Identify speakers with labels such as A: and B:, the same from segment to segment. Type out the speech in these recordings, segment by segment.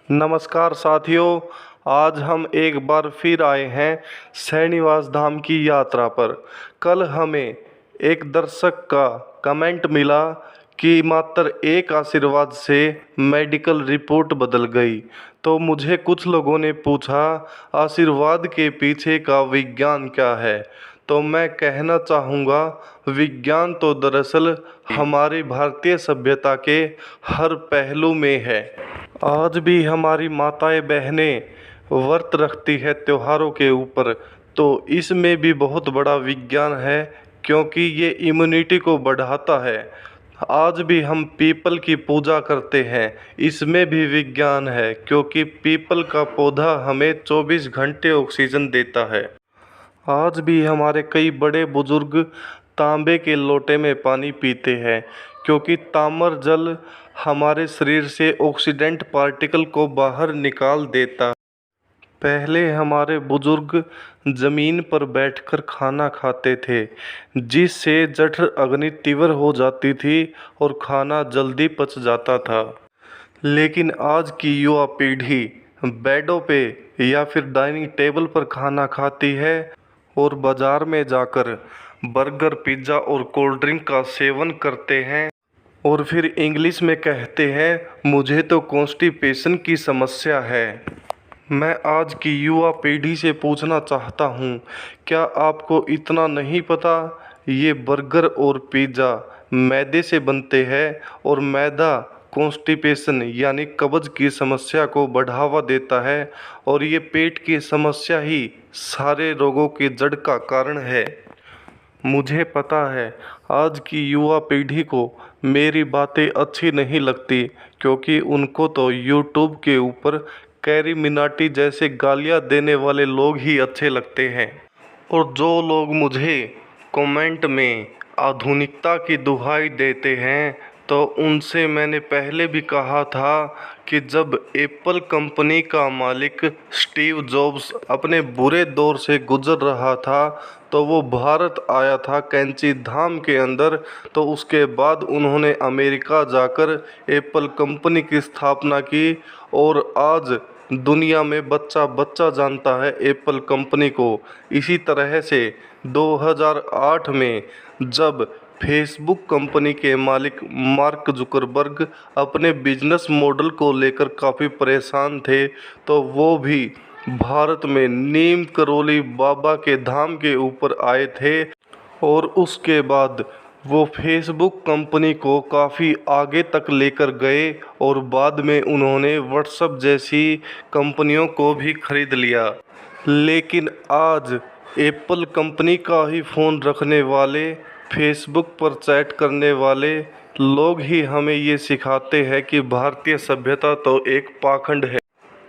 A: नमस्कार साथियों। आज हम एक बार फिर आए हैं श्रीनिवास धाम की यात्रा पर। कल हमें एक दर्शक का कमेंट मिला कि मात्र एक आशीर्वाद से मेडिकल रिपोर्ट बदल गई। तो मुझे कुछ लोगों ने पूछा आशीर्वाद के पीछे का विज्ञान क्या है। तो मैं कहना चाहूँगा विज्ञान तो दरअसल हमारी भारतीय सभ्यता के हर पहलू में है। आज भी हमारी माताएं बहनें व्रत रखती है त्योहारों के ऊपर, तो इसमें भी बहुत बड़ा विज्ञान है क्योंकि ये इम्यूनिटी को बढ़ाता है। आज भी हम पीपल की पूजा करते हैं, इसमें भी विज्ञान है क्योंकि पीपल का पौधा हमें 24 घंटे ऑक्सीजन देता है। आज भी हमारे कई बड़े बुजुर्ग तांबे के लोटे में पानी पीते हैं क्योंकि ताम्र जल हमारे शरीर से ऑक्सीडेंट पार्टिकल को बाहर निकाल देता। पहले हमारे बुजुर्ग जमीन पर बैठकर खाना खाते थे, जिससे जठर अग्नि तीव्र हो जाती थी और खाना जल्दी पच जाता था। लेकिन आज की युवा पीढ़ी बेडों पे या फिर डाइनिंग टेबल पर खाना खाती है और बाजार में जाकर बर्गर, पिज़्ज़ा और कोल्ड ड्रिंक का सेवन करते हैं और फिर इंग्लिश में कहते हैं मुझे तो कॉन्स्टिपेशन की समस्या है। मैं आज की युवा पीढ़ी से पूछना चाहता हूँ, क्या आपको इतना नहीं पता ये बर्गर और पिज़्ज़ा मैदे से बनते हैं और मैदा कॉन्स्टिपेशन यानी कब्ज की समस्या को बढ़ावा देता है और ये पेट की समस्या ही सारे रोगों की जड़ का कारण है। मुझे पता है आज की युवा पीढ़ी को मेरी बातें अच्छी नहीं लगती क्योंकि उनको तो यूट्यूब के ऊपर कैरी मिनाटी जैसे गालियाँ देने वाले लोग ही अच्छे लगते हैं। और जो लोग मुझे कमेंट में आधुनिकता की दुहाई देते हैं तो उनसे मैंने पहले भी कहा था कि जब एप्पल कंपनी का मालिक स्टीव जॉब्स अपने बुरे दौर से गुजर रहा था तो वो भारत आया था कैंची धाम के अंदर। तो उसके बाद उन्होंने अमेरिका जाकर एप्पल कंपनी की स्थापना की और आज दुनिया में बच्चा बच्चा जानता है एप्पल कंपनी को। इसी तरह से 2008 में जब फेसबुक कंपनी के मालिक मार्क जुकरबर्ग अपने बिजनेस मॉडल को लेकर काफ़ी परेशान थे तो वो भी भारत में नीम करोली बाबा के धाम के ऊपर आए थे और उसके बाद वो फेसबुक कंपनी को काफ़ी आगे तक लेकर गए और बाद में उन्होंने व्हाट्सएप जैसी कंपनियों को भी खरीद लिया। लेकिन आज एप्पल कंपनी का ही फ़ोन रखने वाले, फेसबुक पर चैट करने वाले लोग ही हमें ये सिखाते हैं कि भारतीय सभ्यता तो एक पाखंड है।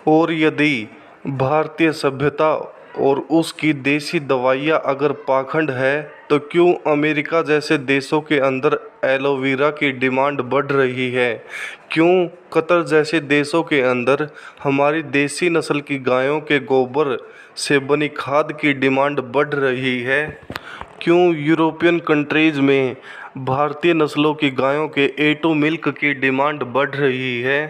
A: और यदि भारतीय सभ्यता और उसकी देसी दवाइयाँ अगर पाखंड है तो क्यों अमेरिका जैसे देशों के अंदर एलोवेरा की डिमांड बढ़ रही है? क्यों कतर जैसे देशों के अंदर हमारी देसी नस्ल की गायों के गोबर से बनी खाद की डिमांड बढ़ रही है? क्यों यूरोपियन कंट्रीज़ में भारतीय नस्लों की गायों के A2 मिल्क की डिमांड बढ़ रही है?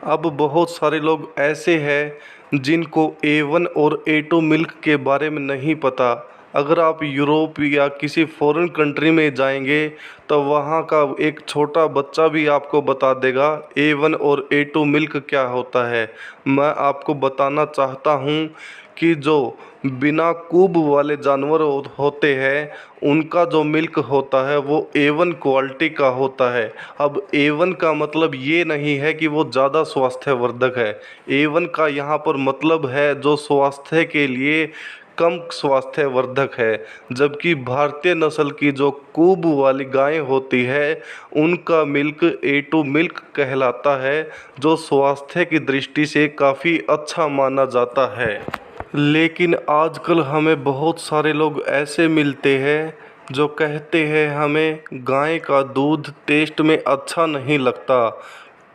A: अब बहुत सारे लोग ऐसे हैं जिनको A1 और A2 मिल्क के बारे में नहीं पता। अगर आप यूरोप या किसी फॉरेन कंट्री में जाएंगे तो वहाँ का एक छोटा बच्चा भी आपको बता देगा A1 और A2 मिल्क क्या होता है। मैं आपको बताना चाहता हूँ कि जो बिना कूब वाले जानवर होते हैं उनका जो मिल्क होता है वो A1 क्वालिटी का होता है। अब A1 का मतलब ये नहीं है कि वो ज़्यादा स्वास्थ्यवर्धक है। A1 का यहाँ पर मतलब है जो स्वास्थ्य के लिए कम स्वास्थ्यवर्धक है। जबकि भारतीय नस्ल की जो कूब वाली गायें होती है उनका मिल्क A2 मिल्क कहलाता है, जो स्वास्थ्य की दृष्टि से काफ़ी अच्छा माना जाता है। लेकिन आजकल हमें बहुत सारे लोग ऐसे मिलते हैं जो कहते हैं हमें गाय का दूध टेस्ट में अच्छा नहीं लगता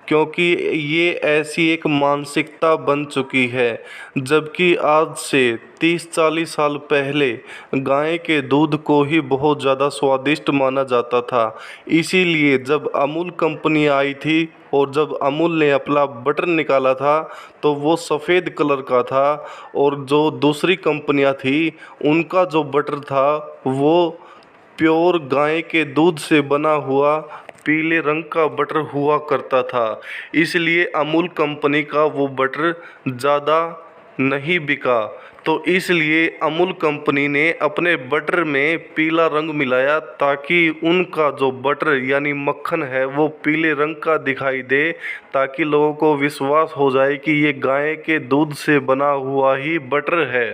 A: क्योंकि ये ऐसी एक मानसिकता बन चुकी है। जबकि आज से 30-40 साल पहले गाय के दूध को ही बहुत ज़्यादा स्वादिष्ट माना जाता था। इसीलिए जब अमूल कंपनी आई थी और जब अमूल ने अपना बटर निकाला था तो वो सफ़ेद कलर का था, और जो दूसरी कंपनियां थी उनका जो बटर था वो प्योर गाय के दूध से बना हुआ पीले रंग का बटर हुआ करता था। इसलिए अमूल कंपनी का वो बटर ज़्यादा नहीं बिका, तो इसलिए अमूल कंपनी ने अपने बटर में पीला रंग मिलाया ताकि उनका जो बटर यानी मक्खन है वो पीले रंग का दिखाई दे, ताकि लोगों को विश्वास हो जाए कि ये गाय के दूध से बना हुआ ही बटर है।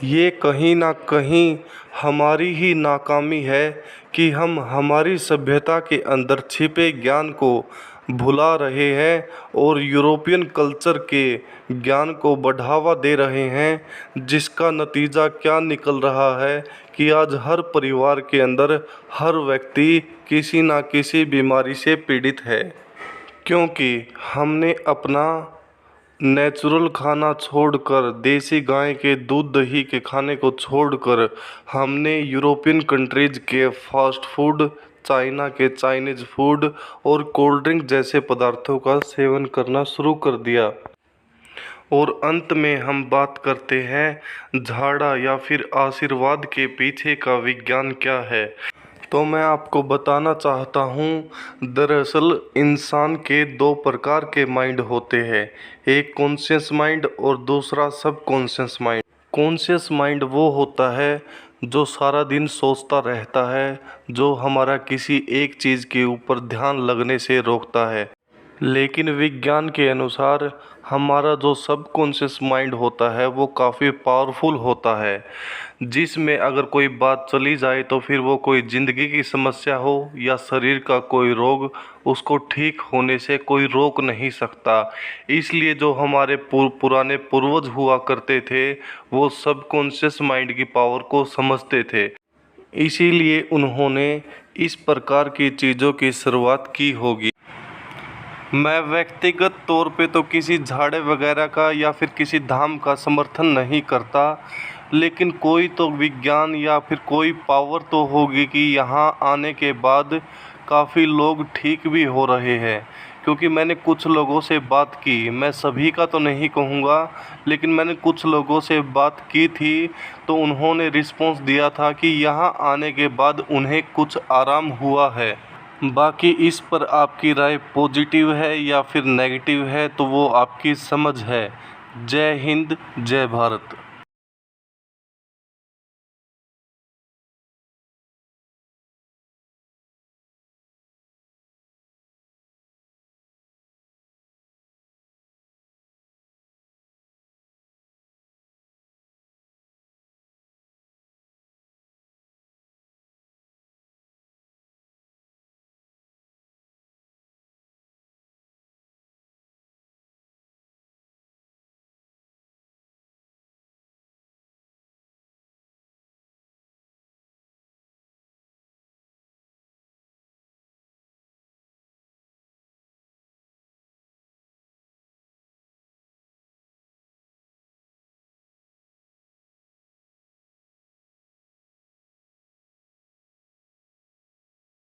A: ये कहीं ना कहीं हमारी ही नाकामी है कि हम हमारी सभ्यता के अंदर छिपे ज्ञान को भुला रहे हैं और यूरोपियन कल्चर के ज्ञान को बढ़ावा दे रहे हैं, जिसका नतीजा क्या निकल रहा है कि आज हर परिवार के अंदर हर व्यक्ति किसी ना किसी बीमारी से पीड़ित है, क्योंकि हमने अपना नेचुरल खाना छोड़कर, देसी गाय के दूध दही के खाने को छोड़कर हमने यूरोपियन कंट्रीज के फास्ट फूड, चाइना के चाइनीज़ फूड और कोल्ड ड्रिंक जैसे पदार्थों का सेवन करना शुरू कर दिया। और अंत में हम बात करते हैं झाड़ा या फिर आशीर्वाद के पीछे का विज्ञान क्या है। तो मैं आपको बताना चाहता हूँ, दरअसल इंसान के दो प्रकार के माइंड होते हैं, एक कॉन्शियस माइंड और दूसरा सब कॉन्शियस माइंड। कॉन्शियस माइंड वो होता है जो सारा दिन सोचता रहता है, जो हमारा किसी एक चीज़ के ऊपर ध्यान लगने से रोकता है। लेकिन विज्ञान के अनुसार हमारा जो सबकॉन्शियस माइंड होता है वो काफ़ी पावरफुल होता है, जिसमें अगर कोई बात चली जाए तो फिर वो कोई ज़िंदगी की समस्या हो या शरीर का कोई रोग, उसको ठीक होने से कोई रोक नहीं सकता। इसलिए जो हमारे पुराने पूर्वज हुआ करते थे वो सबकॉन्शियस माइंड की पावर को समझते थे, इसीलिए उन्होंने इस प्रकार की चीज़ों की शुरुआत की होगी। मैं व्यक्तिगत तौर पे तो किसी झाड़े वगैरह का या फिर किसी धाम का समर्थन नहीं करता, लेकिन कोई तो विज्ञान या फिर कोई पावर तो होगी कि यहाँ आने के बाद काफ़ी लोग ठीक भी हो रहे हैं। क्योंकि मैंने कुछ लोगों से बात की, मैं सभी का तो नहीं कहूँगा, लेकिन मैंने कुछ लोगों से बात की थी तो उन्होंने रिस्पॉन्स दिया था कि यहाँ आने के बाद उन्हें कुछ आराम हुआ है। बाकी इस पर आपकी राय पॉजिटिव है या फिर नेगेटिव है तो वो आपकी समझ है। जय हिंद, जय भारत।